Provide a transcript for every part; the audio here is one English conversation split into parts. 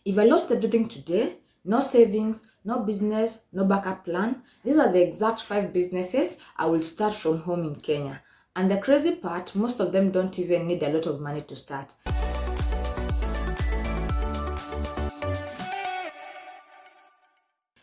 If I lost everything today, no savings, no business, no backup plan, these are the exact 5 businesses I will start from home in Kenya. And the crazy part, most of them don't even need a lot of money to start.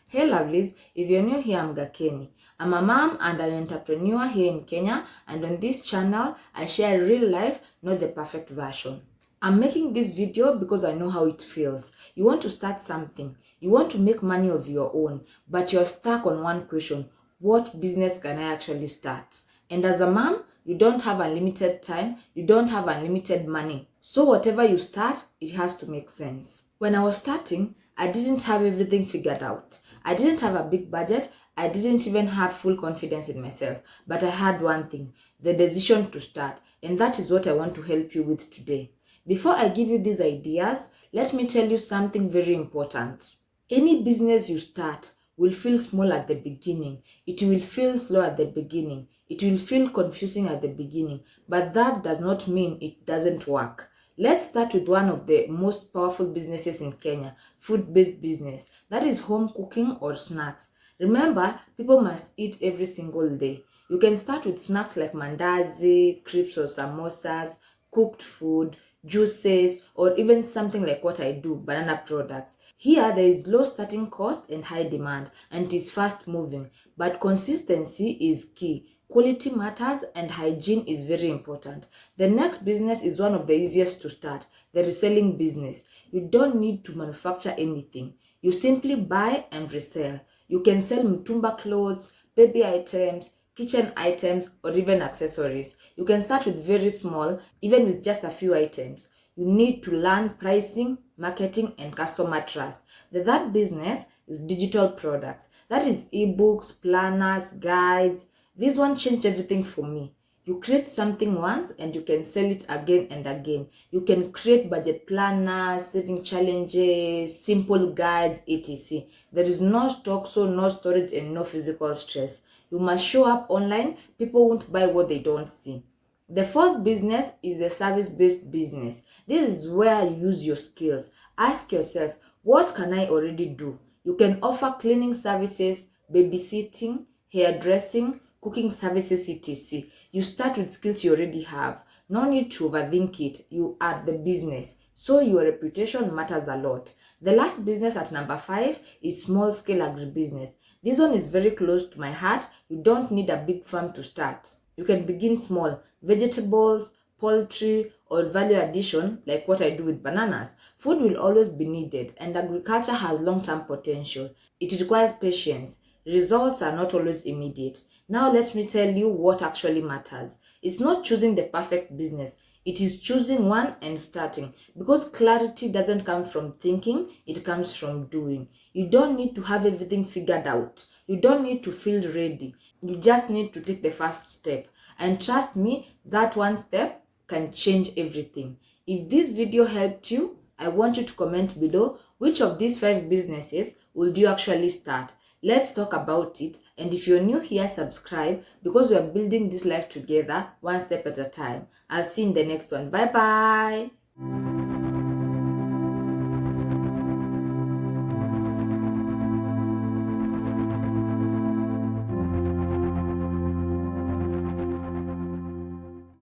Hey lovelies, if you're new here, I'm Gakeni. I'm a mom and an entrepreneur here in Kenya, and on this channel, I share real life, not the perfect version. I'm making this video because I know how it feels. You want to start something, you want to make money of your own, but you're stuck on one question: what business can I actually start? And as a mom, you don't have unlimited time, you don't have unlimited money. So whatever you start, it has to make sense. When I was starting, I didn't have everything figured out. I didn't have a big budget. I didn't even have full confidence in myself. But I had one thing: the decision to start. And that is what I want to help you with today. Before I give you these ideas, let me tell you something very important. Any business you start will feel small at the beginning. It will feel slow at the beginning. It will feel confusing at the beginning. But that does not mean it doesn't work. Let's start with one of the most powerful businesses in Kenya, food-based business. That is home cooking or snacks. Remember, people must eat every single day. You can start with snacks like mandazi, crepes or samosas, cooked food, juices, or even something like what I do, banana products. Here, there is low starting cost and high demand, and it is fast moving. But consistency is key. Quality matters and hygiene is very important. The next business is one of the easiest to start, the reselling business. You don't need to manufacture anything. You simply buy and resell. You can sell mtumba clothes, baby items, kitchen items, or even accessories. You can start with very small, even with just a few items. You need to learn pricing, marketing, and customer trust. The third business is digital products. That is ebooks, planners, guides. This one changed everything for me. You create something once and you can sell it again and again. You can create budget planners, saving challenges, simple guides, etc. There is no stock, so no storage and no physical stress. You must show up online. People won't buy what they don't see. The fourth business is the service-based business. This is where you use your skills. Ask yourself, what can I already do? You can offer cleaning services, babysitting, hairdressing, cooking services, etc. You start with skills you already have. No need to overthink it. You are the business. So your reputation matters a lot. The last business at number 5 is small-scale agribusiness. This one is very close to my heart. You don't need a big farm to start. You can begin small: vegetables, poultry, or value addition like what I do with bananas. Food will always be needed, and agriculture has long-term potential. It requires patience. Results are not always immediate. Now let me tell you what actually matters. It's not choosing the perfect business. It is choosing one and starting, because clarity doesn't come from thinking, it comes from doing. You don't need to have everything figured out. You don't need to feel ready. You just need to take the first step. And trust me, that one step can change everything. If this video helped you, I want you to comment below which of these 5 businesses would you actually start. Let's talk about it. And if you're new here, subscribe, because we are building this life together, one step at a time. I'll see you in the next one. Bye bye.